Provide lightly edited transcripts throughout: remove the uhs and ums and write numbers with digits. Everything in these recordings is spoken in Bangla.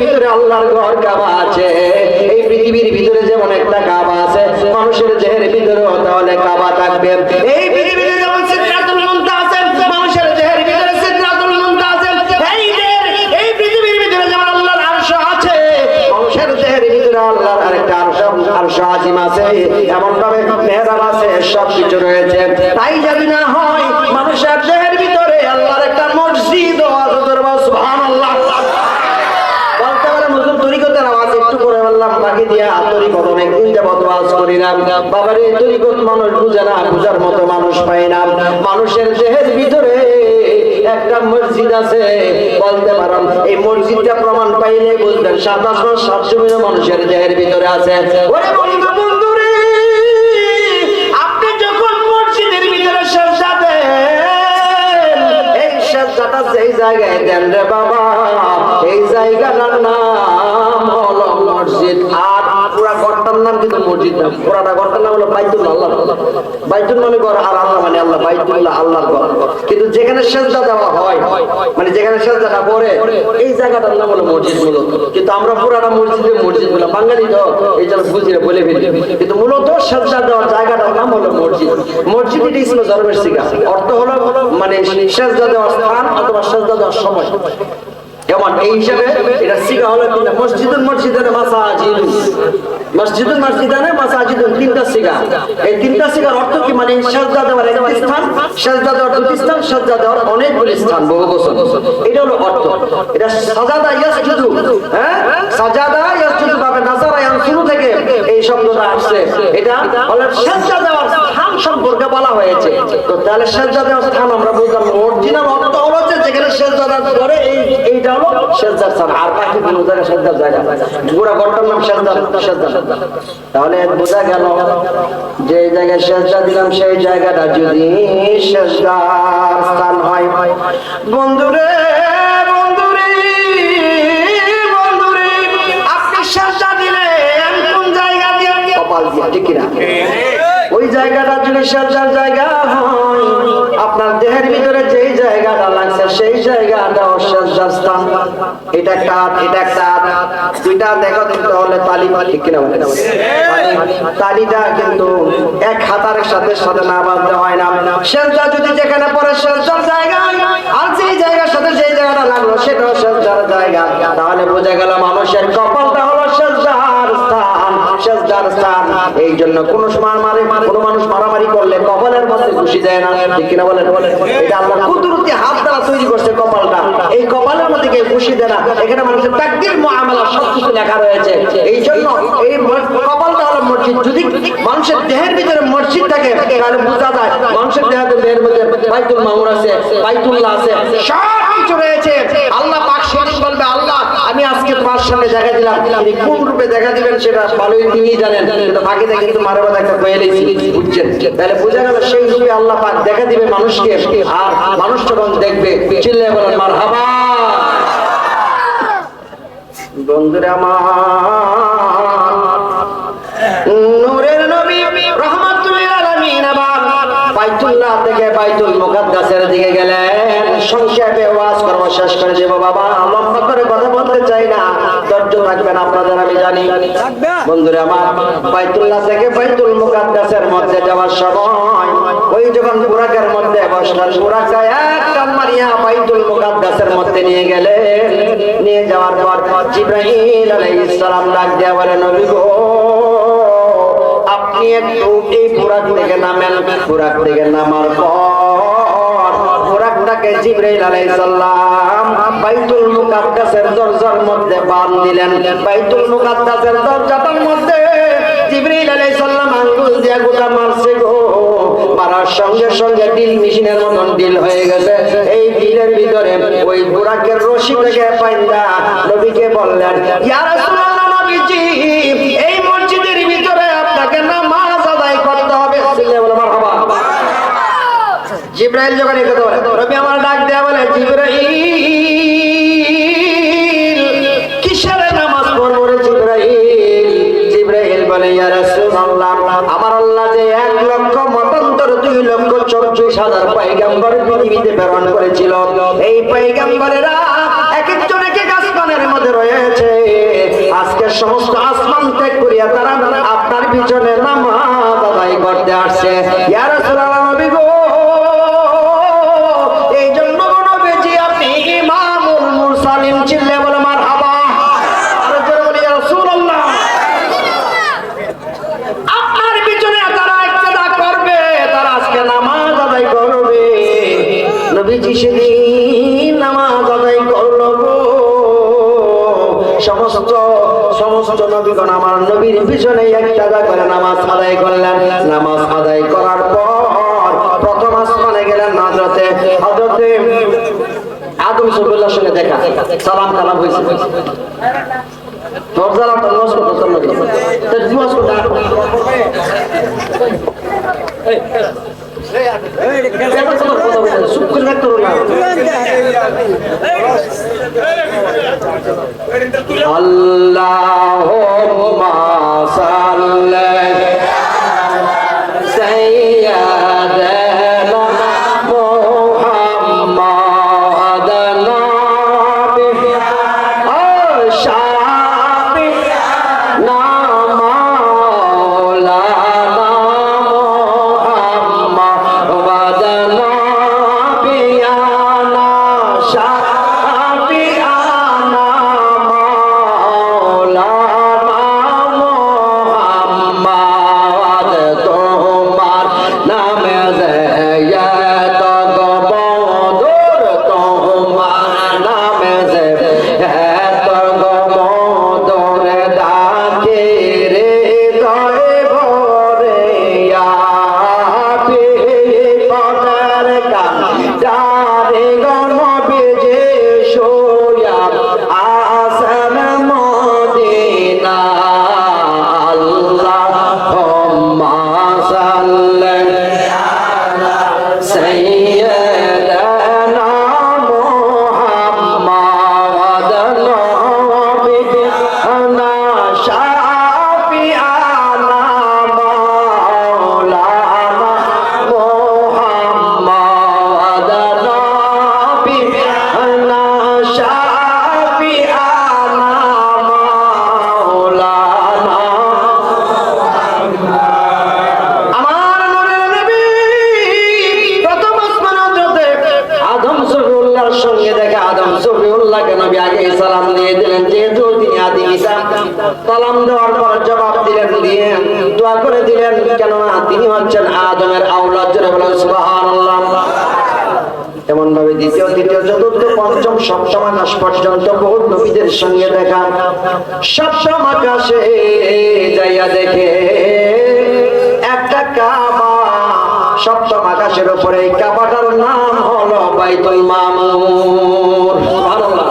ভিতরে আল্লাহর ঘর কাবা আছে, এই পৃথিবীর ভিতরে যেমন একটা কাবা আছে, মানুষের দেহের ভিতরেও তাহলে কাবা থাকবে। এই পৃথিবীতে যেমন সিদরাতুল মুনতাহা আছে, মানুষের দেহের ভিতরে সিদরাতুল মুনতাহা আছে। এই পৃথিবীর ভিতরে যেমন আল্লাহর আরশ আছে, মানুষের দেহের ভিতরে আল্লাহর আরেকটা আরশ আজিম আছে, এমন ভাবে মেহরাব আছে, সবকিছু রয়েছে। তাই যদি না হয় মানুষের দেহের ভিতরে আল্লাহর একটা মসজিদ আছে, সুবহানাল্লাহ। বলতে পারে হুজুর তরিকতের আওয়াজ একটু করে বললাম, বাকি দিয়া তরিকত অনেকদিন যাবত ওয়াজ করিলাম। বাবার এই তরিকত মানুষ বুঝে না, বুঝার মতো মানুষ পায় না। মানুষের দেহের ভিতরে একটা মসজিদ আছে, বলতে পারেন এই মসজিদটা প্রমাণ পাইলে বুঝবেন 7 আসমান 7 জমিন মানুষের দেহের ভিতরে আছে। ওরে বন্ধুরে, আপনি যখন মসজিদের ভিতরে সেজদা দেন, এই সেজদাটা যেই জায়গায় দেন রে বাবা, এই জায়গাটার নাম হলো মসজিদ। আর পুরা ঘরটার নাম কিন্তু মসজিদ না, পুরাটা ঘরটার নাম হলো বাইতুল্লাহ। আল্লাহ বাইতুল মানে ঘর, আর আল্লাহ মানে আল্লাহ, বাইতুল্লাহ আল্লাহর ঘর। কিন্তু যেখানে সেজদা দেওয়া হয়, মানে যেখানে সেজদাটা পড়ে, এই জায়গাটার নাম হলো মসজিদ মূলত। কিন্তু আমরা পুরাটা মসজিদ বললাম, বাঙালি তো এই জন্য বুঝিয়ে বলে ফেলি, কিন্তু মূলত সেজদা দেওয়ার জায়গাটার নাম হলো মসজিদ। মসজিদ এটা ইসলাম ধর্মের শিক্ষা, অর্থ হলো মানে সেজদা দেওয়ার স্থান অথবা সেজদা দেওয়ার সময়। যেমন এই হিসাবে এটা শিখা হলো মসজিদুল মসজিদানে মাসাজিদ, মসজিদুল মসজিদানে মাসাজিদ, তিনটা শিখা। এই তিনটা শিখার অর্থ কি, মানে সেজদা দেওয়ার একটি স্থান, সেজদা দেওয়ার দুটি স্থান, সেজদা দেওয়ার অনেকগুলি স্থান, বহু বচন। এটা হলো অর্থ। এটা সাজাদা ইয়াসজুদু, হ্যাঁ সাজাদা ইয়াসজুদু ভাবে নাসারা ইয়ানসুরু থেকে এই শব্দটা আসছে। এটা হলো সেজদা দেওয়ার স্থান সম্পর্কে বলা হয়েছে। তো তাহলে সেজদা দেওয়ার স্থান আমরা বুঝলাম, অরিজিনাল অর্থ হলো যে যেখানে সেজদা করে এইটা হলো সেজদার স্থান, আর বাকি কোনো জায়গা সেজদার জায়গা, পুরো ঘরটার নাম সেজদা। তাহলে বোঝা গেল যে জায়গায় সেজদা দিলাম সেই জায়গাটা যদি সেজদার স্থান হয়। বন্ধুরে আপনি সেজদা দিলেন কোন জায়গা দিয়ে? কপাল দিয়ে, ঠিক কিনা? ওই জায়গাটা যদি সেজদার জায়গা হয়, আপনার দেহের ভিতরে যেই জায়গাটা লাগছে সেই জায়গাটা সেজদার স্থান। এটা একটা দুইটা দেখো তাহলে তালি, ঠিক কিনা? তালিটা কিন্তু এক হাতার সাথে সাথে না বাঁধতে হয় না। সেজদা যদি যেখানে পড়ে সেজদার জায়গা, আর যেই জায়গার সাথে যেই জায়গাটা লাগলো সেটাও সেজদার জায়গা, তাহলে বোঝা গেল মানুষের কপালটা হলো সেজদার স্থান, সেজদার স্থান। এই জন্য কোন মানুষ মারামারি করলে কপালের মধ্যে খুশি দেয় না, ঠিক কিনা বলেন? এটা আল্লাহ কুদরতি হাত দ্বারা তৈরি করছে কপালটা, এই কপালের মধ্যে কেউ খুশি দেয় না। এখানে মানুষের তাকদীর মুআমালা সবকিছু লেখা রয়েছে। এই জন্য এই কপালটা হলো মসজিদ। যদি মানুষের দেহের ভিতরে মসজিদ থাকে তাহলে বোঝা যায় মানুষের দেহের মধ্যে বাইতুল মামুর আছে, বাইতুল্লাহ আছে, সবকিছু রয়েছে। আল্লাহ পাক সেদিন বলবে, আল্লাহ আমি আজকে তোমার সামনে দেখা দিলাম, তিনি কোন রূপে দেখা দিবেন সেটা ভালোই তিনি জানেন, কিন্তু বাকিটা কিন্তু মারে বাধা একটা পেয়েছি, বুঝছেন? তাহলে বোঝা গেল সেই রূপে আল্লাহ পাক দেখা দিবে মানুষকে, আর মানুষ যখন দেখবে চিল্লায়ে বলেন মারহাবা। বন্ধুরা আমার, নূরের নবী রাহমাতুল লিল আলামিন আবার বাইতুল্লাহ থেকে বাইতুল মুকাদ্দাসের দিকে গেলেন। সংক্ষেপে ওয়াজ করব, শেষ করে দেব বাবা, লম্বা করে কথা বলতে চাই না, ধৈর্য রাখবেন আপনাদের আমি জানি। বন্ধুরা আমার, বাইতুল্লাহ থেকে বাইতুল মুকাদ্দাসের মধ্যে যাওয়ার সময় ওই যখন বুরাকের মধ্যে বসলেন, বুরাকটা এক টান মারিয়া বাইতুল মুকাদ্দাসের মধ্যে নিয়ে গেলেন। নিয়ে যাওয়ার পর জিবরাইল আলাইহিস সালাম ডাক দিয়ে বলে, নবী গো আপনি একটু এই বুরাক থেকে নামেন। বুরাক থেকে নামার পর বুরাকটাকে জিবরাইল আলাইহিস সালাম বাইতুল মুকাদ্দাসের দরজার মধ্যে বাঁধ দিলেন। বাইতুল মুকাদ্দাসের দরজাটার মধ্যে জিবরাইল আলাইহিস সালাম আঙ্গুল দিয়ে গোটা মারছে গো, মারার সঙ্গে সঙ্গে ডিল মেশিনের মতন ডিল হয়ে গেছে। এই ডিলের ভিতরে ওই বুরাকের রশি থেকে পাইন্দা নবীকে বললেন, ইয়া রাসূলুল্লাহ, নবীজি এই মসজিদের ভিতরে আপনাকে নামাজ আদায় করতে হবে। মারহাবা। জিবরাইল যখন এই কথা বলে, নবী আমার ডাক দেয়া বলে, জিবরাইল কিসের নামাজ পড়ব রে জিবরাইল? জিবরাইল বলে, ইয়া রাসূলুল্লাহ, আমার আল্লাহ যে 1 লক্ষ মতান্তর 2,24,000 পয়গম্বর পৃথিবীতে প্রেরণ করেছিল, এই পয়গম্বরেরা এক একজন এক এক আসমানের মধ্যে রয়েছে। আজকে সমস্ত আসমান ত্যাগ করিয়া তারা আপনার পিছনে নামাজ আদায় করতে আসছে। ইয়া রাসূলুল্লাহ, নবী গো, এই জন্য নবীজি আপনি ইমামুল মুরসালিন, চিল্লে বলে মারহাবা। আর জোরে বলি ইয়া রাসূলুল্লাহ। আপনার পিছনে তারা ইক্তেদা করবে, তারা আজকে নামাজ আদায় করবে। নবীজি সেদিন নামাজ আদায় করলো গো। সমস্ত নবীগণ আমার নবীর পিছনে ইক্তেদা করে নামাজ আদায় করলেন। নামাজ আদায় করার পর প্রথম আসমানে গেলেন। হযরতে আদম সুবুল্লাহর সঙ্গে দেখা, সালাম কালাম হয়েছে। ফরজালা তো নষ্ট করতে লাগলো, তো দিবস করতে আল্লাহুম্মা সাল্লি সাইয়্যিদানা মুহাম্মাদান শাফি'না মাওলানা মুহাম্মাদান বিয়ানা শাফি'না মাওলানা মুহাম্মাদ। তোমার নামে যায়ত গবদুর, তোমার নামে যায়ত গবদুর, ডাকে রে দয় ভরে বিপদের কাঁটারে গণবিজে সোয়া আসন মদিনা। আল্লাহুম্মা সাল্লি সাইয়্যিদানা মুহাম্মাদান বিয়ানা শাফি'ানা মাওলানা মুহাম্মাদান বিয়ানা শাফি'ানা মাওলানা। আমার নূরের নবী প্রথম আসমান হযরতে আদম সফিউল্লাহর সঙ্গে দেখা। আদম সফিউল্লাহকে নবী আগে সালাম দিয়ে দিলেন, যেহেতু তিনি আদি পিতা। সালাম দেওয়ার পর জবাব দিলেন, দিয়ে দোয়া করে দিলেন, কেননা তিনি হচ্ছেন আদমের আওলাদ। জোরে বলেন সুবহানাল্লাহ। এমন ভাবে দ্বিতীয়, তৃতীয়, চতুর্থ, পঞ্চম, সপ্তম আকাশ পর্যন্ত বহু নবীদের সঙ্গে দেখা। সপ্তম আকাশে যাইয়া দেখে একটা কাবা। সপ্তম আকাশের উপরে এই কাবাটার নাম হলো বাইতুল মামুর। সুবহানাল্লাহ।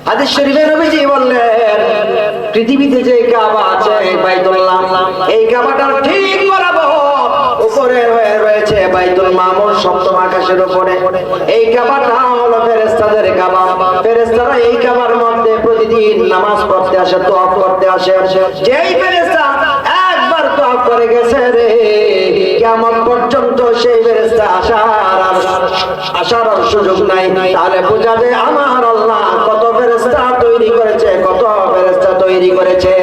হাদিস শরীফে নবীজি বললেন, পৃথিবীতে যে কাবা আছে বাইতুল্লাহ, এই কাবাটার ঠিক বরাবর উপরে রয়েছে বাইতুল মামুর। সপ্তম আকাশের উপরে এই কাবাটা হলো ফেরেশতাদের কাবা। ফেরেশতারা এই কাবার মধ্যে প্রতিদিন নামাজ পড়তে আসে, তোয়াফ করতে আসে। যেই ফেরেশতা একবার তোয়াফ করে গেছে রে, কিয়ামত পর্যন্ত সেই ফেরেশতা আসার সুযোগ নাই। তাহলে বোঝা যায় আমার আল্লাহ কত ফেরেশতা তৈরি করেছে, কত ফেরেশতা তৈরি করেছে।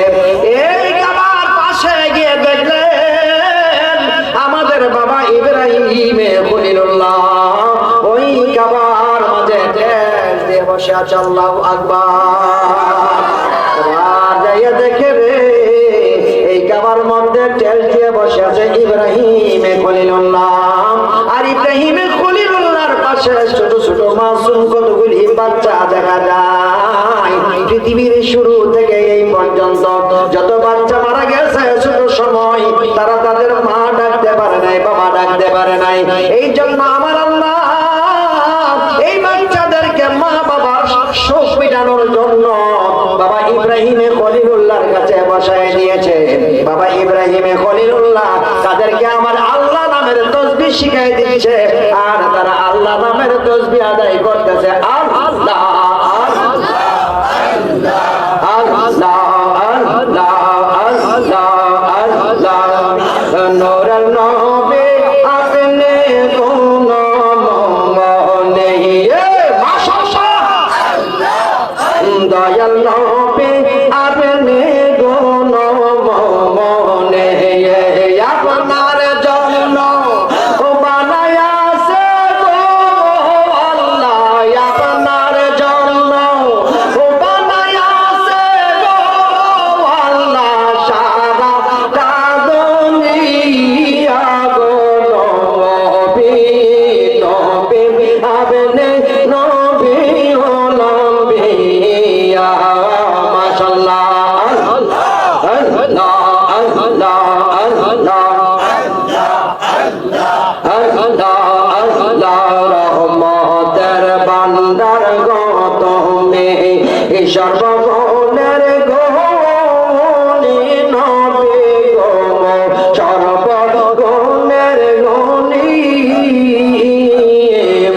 এই কাবার পাশে গিয়ে দেখলেন আমাদের বাবা ইব্রাহিম খলিলুল্লাহ ওই কাবার মাঝে ঠেস দিয়ে বসে আছে। আল্লাহু আকবার। যাইয়া দেখে রে, এই কাবার মধ্যে ঠেস দিয়ে বসে আছে ইব্রাহিম খলিলুল্লাহ। আর ইব্রাহিম খলিলুল্লাহর পাশে ছোট ছোট মাসুম কতগুলি বাচ্চা দেখা যায়। পৃথিবীর শুরু থেকে এই পর্যন্ত যত বাচ্চা মারা গেছে ছোট সময়, তারা তাদের মা ডাকতে পারে নাই, বাবা ডাকতে পারে নাই। এই জন্য আমার আল্লাহ এই বাচ্চাদেরকে মা বাবার শোক মিটানোর জন্য বাবা ইব্রাহিম খলিলুল্লাহর কাছে বসায় দিয়েছে। বাবা ইব্রাহিম খলিলুল্লাহ তাদেরকে আমার আল্লাহ নামের তাসবিহ শিখাই দিয়েছে। আর তারা আল্লাহ নামের তাসবিহ আদায় করতেছে। আল্লাহ আল্লাহ আল্লাহ আল্লাহ আল্লাহ আল্লাহ। নূরের নবী আপনি কোন মনে মাশাআল্লাহ দয়াল নবী আপনি গুণ মনে আপনার জন্য বানায়াছে গো আল্লাহ আপনার জন্য বানায়াছে গো আল্লাহ সারা দুনিয়া গো নবী নবী আপনি নবী নবিয়া মাশাআল্লাহ আল্লাহ আল্লাহ আল্লাহ আল্লাহ রহমতের বান্দার গো তুমি সর্বগুণের গুণী নবী গো সর্বগুণের গুণী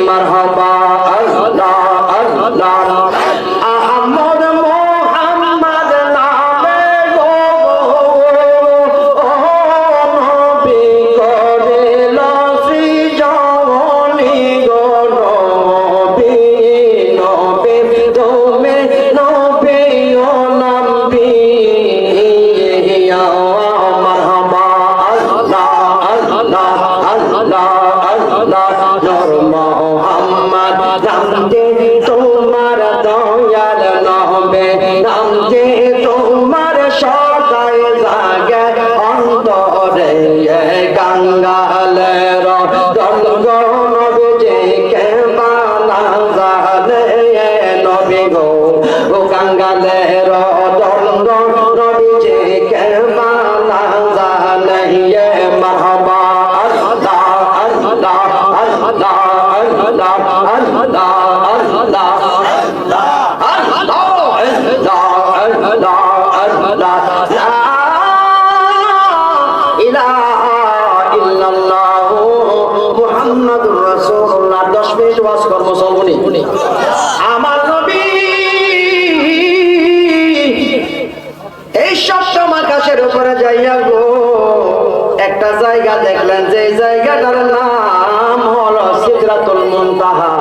মারহাবা আল্লাহ আল্লাহ আহমদ মোহাম্মদ নামে গো নবী করিল সৃজনী গো নবী নবী তুমি নবী ও নবী মারহাবা আল্লাহ আল্লাহ আল্লাহ আল্লাহ নূর মোহাম্মদ নামতে তোমার দয়াল নবে নামতে তোমার সদাই জাগে অন্তরে গঙ্গালের গঙ্গা নবী যে কে বানা জানে নবী গো গঙ্গালের গঙ্গা নবী যে কে বানা জানে মারহাবা আল্লাহ আল্লাহ আল্লাহ আল্লাহ আল্লাহ আল্লাহ মুহাম্মাদুর রাসূলুল্লাহ 10 মিনিট ওয়াজ করব চলবনি আমার নবী এই সপ্তম আকাশের উপরে যাইয়া গো একটা জায়গা দেখলেন যে জায়গাটার নাম হলো সিদরাতুল মুনতাহা।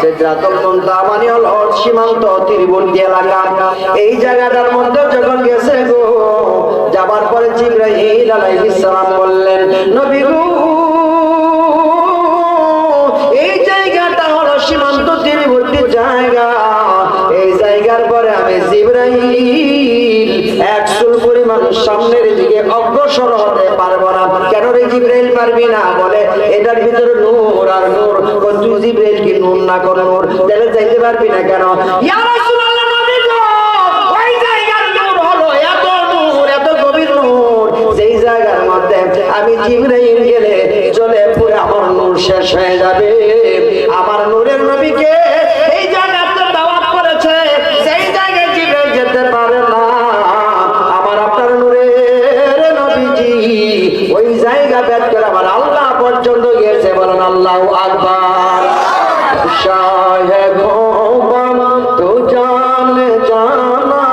সিদরাতুল মুনতাহা মানে হলো সীমান্ত তীরবর্তী এলাকা। এই জায়গাটার মধ্যে যখন গেছে গো যাবার পরে জিবরাইল আলাইহিস সালাম বললেন নবী গো এই জায়গাটা হলো সীমান্ত তীরবর্তী জায়গা। এই জায়গার পরে আমি জিবরাইল একচুল পরিমাণ সামনের দিকে অগ্রসর হতে পারবো না। কেন রে জিবরাইল পারবি না? বলে এটার ভিতরে নূর আর নূর। তুই জিবরাইল কি নূর না কোন নূর? তাহলে যাইতে পারবি না কেন? ইয়া রাসূলুল্লাহ নবী গো ওই জায়গার নূর হলো এত নূর এত গভীর নূর যেই জায়গার মধ্যে আমি জিবরাইল গেলে চলে পুরো আমার নূর শেষ হয়ে যাবে। আমার নূরের নবীকে এই জায়গাতে দাওয়াত করেছে সেই জায়গায় জিবরাইল যেতে পারে না। আমার আপনার নূরের নবীজি ওই জায়গা বেদ করে আমার আল্লাহ পর্যন্ত গিয়েছে। বলেন আল্লাহু আকবার। শাহে গোবাম তো জান জানা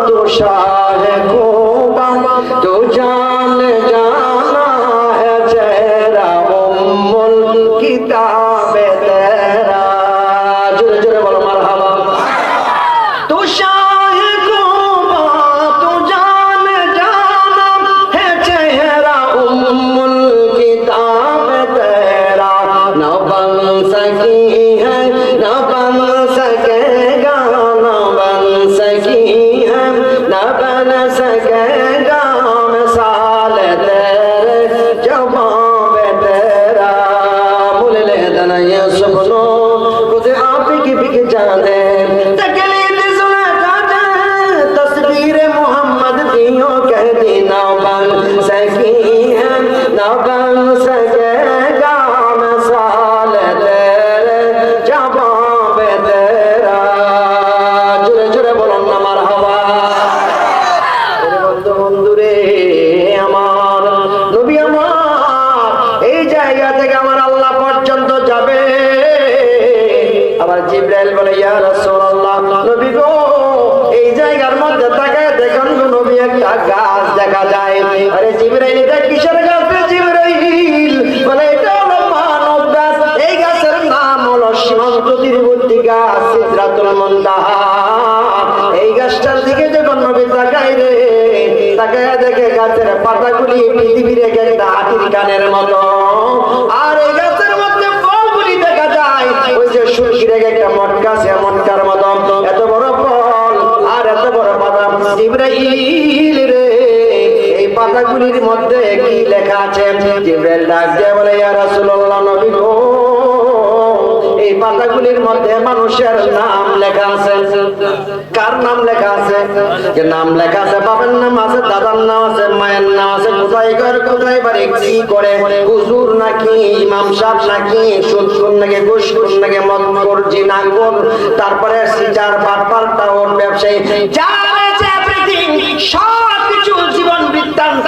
তো শাহে গোবাম তো জান জানা है चेहरा उम्मुल किताब तेरा। जोरे जोरे बोलो मरहबा। तो शाहे गोबाम तो जान जाना है चेहरा उम्मुल किताब तेरा। न बन सकी है न बन सकेगा न बन सकी है न बन सकेगा मिसाल तेरे जवाब तेरा। बोले ले दना ये सुनो खुद आप की बिक जाने तकलीफ सुना जाने तस्वीर मोहम्मद दियो कह दी ना बन सकी है ना बन सकेगा मिसाल तेरे जवाब तेरा। जुरे जुरे बोलो ना मरहबा। बंधु बंधु रे আমার নবী আমার এই জায়গা থেকে আমার আল্লাহ পর্যন্ত যাবে। আবার জিবরাইল বলে ইয়া রাসূলুল্লাহ নবী গো এই জায়গার মধ্যে তাকায় দেখুন গো নবী একটা গাছ দেখা যায়। আরে জিবরাইল এটা কিসের গাছ রে জিবরাইল? বলে এটা হলো মানব গাছ। এই গাছের নাম হলো সীমান্ত তীরবর্তী গাছ সিদরাতুল মুনতাহা। তাকে দেখে গাছের পাতাগুলি পৃথিবীর এক একটা হাতির কানের মতো, আর এই গাছের মধ্যে ফলগুলি দেখা যায় ওই যে সুরকির এক একটা মটকা, সে মটকার মতো এত বড় ফল আর এত বড় পাতা। জিবরাইল রে, এই পাতাগুলির মধ্যে কি লেখা আছে? জিবরাইল ডাক দিয়ে বলে, ইয়া রাসূলুল্লাহ, নবী গো, এই পাতাগুলির মধ্যে মানুষের নাম লেখা আছে। কার নাম লেখা আছে? যে নাম লেখা আছে, বাবার নাম আছে, দাদার নাম আছে, মায়ের নাম আছে, কোথায় ঘর, কোথায় বাড়ি, কি করে, হুজুর নাকি ইমাম সাহেব নাকি সুদখোর নাকি ঘুষখোর নাকি মদখোর জিনাখোর, তারপরে সিটার বাটপার টাওয়ার ব্যবসায়ী, যা আছে এভরিথিং, সব কিছু জীবন বৃত্তান্ত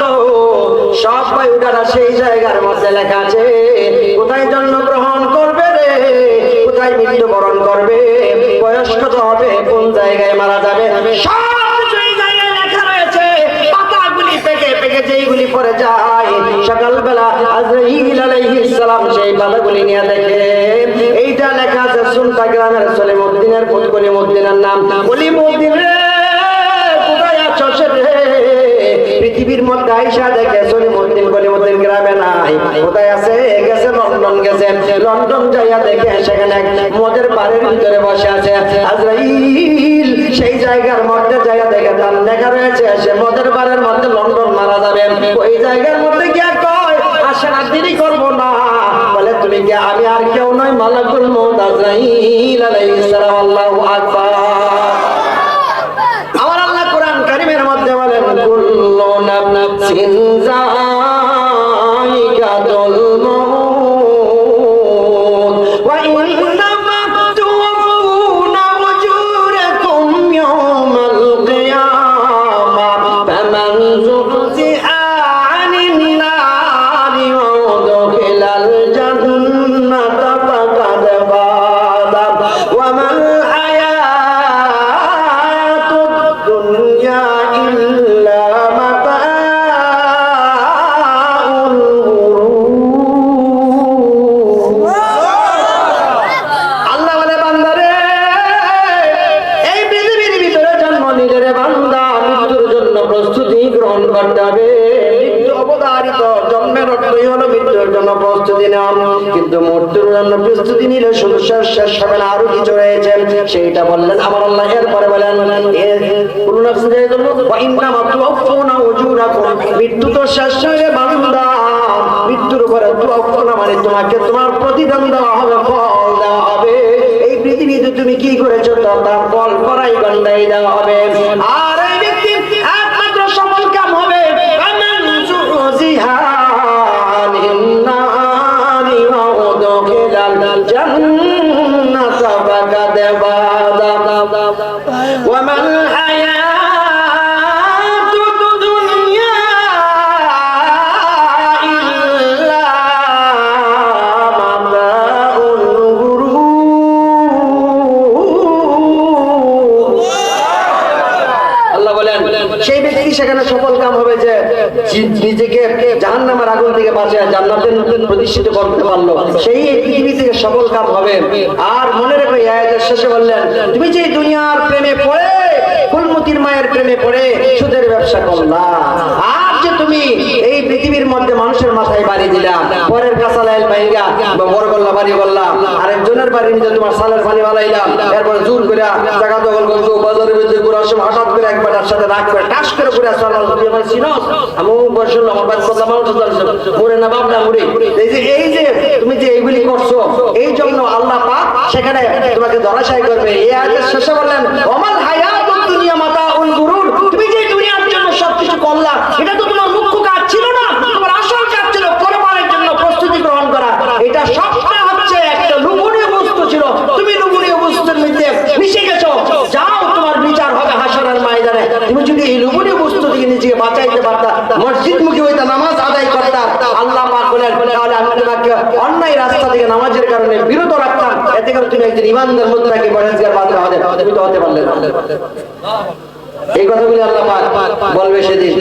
সব ওটা সেই জায়গার মধ্যে লেখা আছে। কোথায় জন্মগ্রহণ করবে রে, কোথায় মৃত্যুবরণ করবে, বয়স কত হবে, কোন জায়গায় মারা যাবে, সব সেই জায়গায় লেখা রয়েছে। পাতাগুলি পেকে পেকে যেইগুলি পড়ে যায়, সকালবেলা আজরাইল আলাইহিস সালাম সেই পাতাগুলি নিয়ে দেখে এইটা লেখা আছে সুনতা গ্রামের সলিমউদ্দিনের পুত্র কলিমউদ্দিনের নাম। কলিমউদ্দিন রে, কোথায় আছো রে? পৃথিবীর মধ্যে আইসা দেখে সলিমউদ্দিন কলিমউদ্দিন গ্রামে নাই, কোথায় আছে? গেছে লন্ডন, গেছে লন্ডন, যাইয়া দেখে সেখানে মদের বাড়ির ভিতরে বসে আছে আজরাইল। সেই জায়গার মধ্যে যাইয়া দেখে তার লেখা রয়েছে সে মদের বাড়ির মধ্যে লন্ডন মারা যাবে। ওই জায়গার মধ্যে গিয়া কয়, আসেন আর দেরি করবো না। বলে, তুমি কি? আমি আর কেউ নয়, মালাকুল মউত আজরাইল আলাইহিস সালাম। আল্লাহু আকবার। আমার আল্লাহ কোরআন কারীমের মধ্যে বলেন, কুল্লু নাফসিন যায়িকাতুল মাউত ওয়া ইন্নামা তুওয়াফুনা উজুরাকুম ইয়াওমাল কিয়ামাহ ফামান যুহজিহা আনিন নারি ওয়া উদখিলাল জান্নাতা ফাকাদ ফাযা ওয়া মাল দুনিয়া ইল্লা মাতাউল গুরুর। আল্লাহ বলে, বান্দারে, এই পৃথিবীর ভিতরে জন্ম নিলে রে বান্দা, মৃত্যুর জন্য প্রস্তুতি গ্রহণ করতে হবে। মৃত্যু অবধারিত, জন্মের অর্থই হলো মৃত্যুর জন্য প্রস্তুতি নেওয়া। কিন্তু মৃত্যুর জন্য প্রস্তুতি নিলে শুধু শেষ হবে না, আরো কিছু রয়েছে, সেইটা বললেন আমার আল্লাহ। এরপরে বলেন, মৃত্যু তো শেষ হয়ে বান্দা, মৃত্যুর উপরে তুওয়াফুনা মানে তোমাকে তোমার প্রতিদান দেওয়া হবে, ফল দেওয়া হবে। এই পৃথিবীতে তুমি কি করেছো তার ফল করাই গন্ডাই দেওয়া হবে। আর এই ব্যক্তি একমাত্র সফল কাম হবে ফামান যুহজিহা আনিন নারি ওয়া উদখিলাল জান্নাতা ফাকাদ ফাযা ওয়া মাল হায়াতুদ দুনিয়া ইল্লা মাতাউল গুরুর। আল্লাহ বলেন, সেই ব্যক্তি সেখানে সফল কাম হবে যে নিজেকে জাহান্নামের আগুন থেকে বাঁচিয়ে জান্নাতের প্রতিষ্ঠিত করতে পারলো, সেই পৃথিবী থেকে সফল কাম হবে। আর মনে রেখো, এই আয়াতের শেষে বললেন, তুমি যে দুনিয়ার প্রেমে পড়ে, ফুলমতির মায়ের প্রেমে পড়ে সুদের ব্যবসা করলা, আর যে তুমি এই পৃথিবীর মধ্যে মানুষের মাথায় বাড়ি দিলাম, পরের কাঁচা লাইল ভাইগা বড় গল্লা বাড়ি করলাম, আরেকজনের বাড়ি নিতে তোমার সালের পানি বানাইলাম, এরপর জোর করে টাকা দখল করছো, বাজারের মধ্যে ঘুরার সময় হঠাৎ করে একবার সাথে রাগ করে টাস করে ঘুরে আসলাম, আমি বসল আমার বাড়ি করলাম, মরে না বাপ না মরে। এই যে তুমি যে এইগুলি করছো, এই জন্য আল্লাহ পাক সেখানে তোমাকে ধরাশায়ী করবে। এই আয়াতের শেষে বললেন, ওমাল হায়াতুদ দুনিয়া মাতাউল গুরুর। তুমি যে দুনিয়ার জন্য সবকিছু করলা, এটা তো তোমার মুখ্য কাজ ছিল না, তোমার আসল কাজ ছিল কোরবানের জন্য প্রস্তুতি গ্রহণ করা। এটা সবটা হচ্ছে একটা লোভনীয় বস্তু ছিল, তুমি লোভনীয় বস্তুর মধ্যে মিশে গেছো। যাও, তোমার বিচার হবে হাসরের ময়দানে। তুমি যদি এই লোভনীয় বস্তু থেকে নিজেকে বাঁচাইতে পারতা, মসজিদমুখী হইতা, নামাজ আদায় করতা, আল্লাহ পাক বলেন, তাহলে আমি তোমাকে অন্যায় রাস্তা থেকে নামাজের কারণে বিরত রাখতাম, এতে করে তুমি একজন ইমানদার মুত্তাকি পরহেজগার বান্দা হতে, তুমি তো হতে পারলে না। এই কথাগুলি আল্লাহ পাক বলবে সেদিন।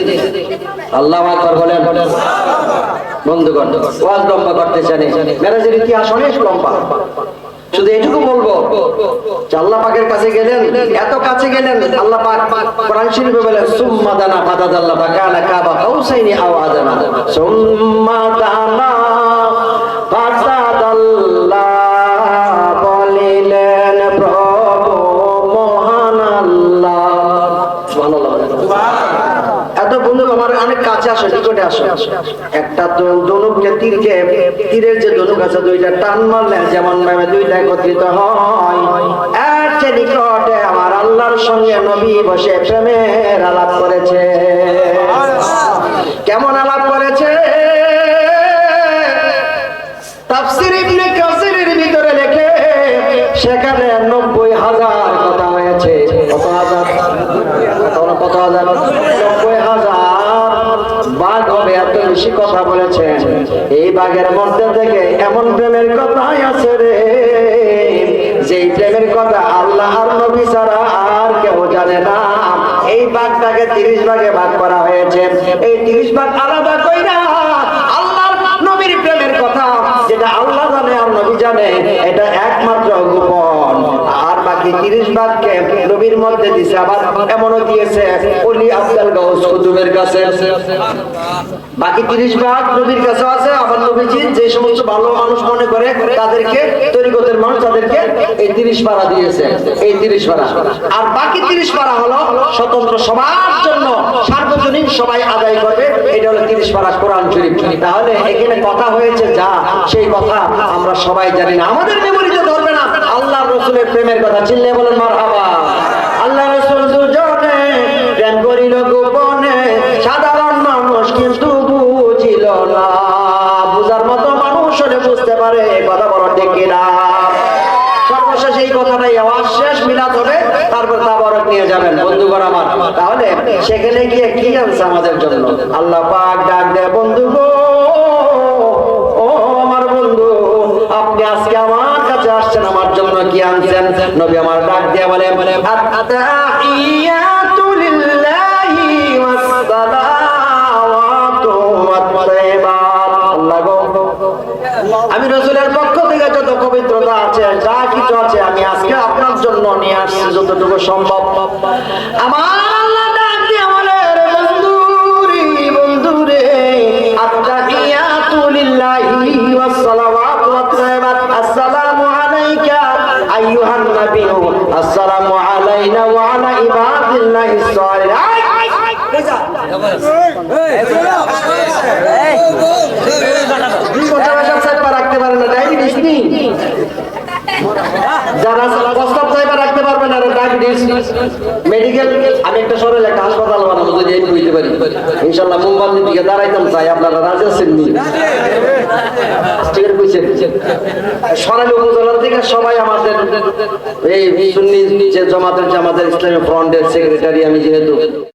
আল্লাহ আকবার বলেন। বন্ধুগণ, ওয়াজ লম্বা করতে চাই, মেরাজের ইতিহাস অনেক লম্বা, শুধু এটুকু বলবো যে আল্লাহ পাকের কাছে গেলেন, এত কাছে গেলেন, আল্লাহ পাক কোরআন শরীফে বলেন সুম্মা দানা ফাতাদাল্লা ফাকানা কাবা কাউসাইনি আও আদনা, সুম্মা দানা ফাতাদাল্লা, বলিলেন প্রভু মহান আল্লাহ। সুবহানাল্লাহ। এত বন্ধু আমার অনেক কাছে আসো, নিকটে আসো। একটা ধনুককে তীরের যে ধনুক আছে দুইটা টান মারলে যেমন ভাবে দুইটা একত্রিত হয়, এর চেয়ে নিকটে আমার আল্লাহর সঙ্গে নবী বসে প্রেমের আলাপ করেছে। কেমন আলাপ করেছে? তাফসীর ইবনে কাসিরের ভিতরে লেখে সেখানে 90,000 কথা হয়েছে। কত হাজার? কত হাজার? 90,000 বাঘ হবে, এত বেশি কথা বলেছেন। এই বাঘের মধ্যে থেকে এমন প্রেমের কথাই আছে রে, যেই প্রেমের কথা আল্লাহ আর নবী ছাড়া আর কেউ জানে না। এই বাঘটাকে 30 ভাগে ভাগ করা হয়েছে। এই 30 ভাগ আলাদা কইরা আল্লাহর নবীর প্রেমের কথা যেটা আল্লাহ জানে আর নবী জানে, এটা একমাত্র গোপন। আর বাকি 30 ভাগকে নবীর মধ্যে দিয়েছে। আবার এমনও দিয়েছে ওলি আব্দুল গাউস কুতুবের কাছে। বাকি 30 ভাগ নবীর কাছে আছে। আবার নবীজি যে সমস্ত ভালো মানুষ মনে করে তাদেরকে, তরিকতের মানুষ, তাদেরকে এই 30 পারা দিয়েছে। এই 30 পারা। আর বাকি 30 পারা হলো স্বতন্ত্র সবার জন্য, সার্বজনীন, সবাই আদায় করবে। এটা হলো 30 পারা কোরআন শরীফ। তাহলে এখানে কথা হয়েছে যা, সেই কথা আমরা সবাই জানি না, আমাদের মেমোরিতে ধরবে না। আল্লাহ রাসূলের প্রেমের কথা চিল্লে বলেন মারহাবা। আল্লাহ রাসূল দুজনে প্রেম করিল গোপনে, সাধারণ মানুষ কিন্তু বুঝিল না। বুঝার মতো মানুষ হলে বুঝতে পারে, কথা বলা ঠিক কিনা? সর্বশেষ এই কথাটাই আওয়াজ শেষ, মিলাদ হবে, তারপর তাবারক নিয়ে যাবেন বন্ধুগণ আমার। তাহলে সেখানে গিয়ে কি আনছে আমাদের জন্য? আল্লাহ পাক ডাক দেয়, বন্ধু গো, ও আমার বন্ধু, আপনি আজকে আমার কাছে আসছেন, আমার জন্য কি আনছেন? নবী আমার ডাক দিয়ে বলে আত-তাহিয়াতু লিল্লাহি ওয়াস-সালাওয়াতু ওয়াত-তাইয়্যিবাত। আল্লাহ গো, আমি রাসূলের পক্ষ থেকে যত পবিত্রতা আছে, যা কিছু আছে, আমি আজকে আপনার জন্য নিয়ে আসছি যতটুকু সম্ভব। আমার আল্লাহ ডাক দিয়ে বলে, রে বন্ধু রে, বন্ধু রে, আত-তাহিয়াতু লিল্লাহি ওয়াস-সালাওয়াতু ওয়াত-তাইয়্যিবাত। আসসালামু আলাইকা আইয়ুহান নাবিয়্যু, আসসালামু আলাইনা ওয়া আলা ইবাদিল্লাহিস সালিহিন। রাখতে পারে না, ডায়াবেটিস নেই। যারা প্রস্তাব চাইবা রাখতে পারবে না, ডায়াবেটিস মেডিকেল। আমি একটা সরল একটা হাসপাতাল বানাবো যদি আমি বুঝতে পারি, ইনশাল্লাহ মুম্বাইয়ের দিকে দাঁড়াইতাম। চাই আপনারা রাজি আছেন? ঠিক আছে, সরাইল উপজেলা থেকে সবাই আমাদের এই সুন্নি যে জামাতের ইসলামী ফ্রন্টের সেক্রেটারি আমি যেহেতু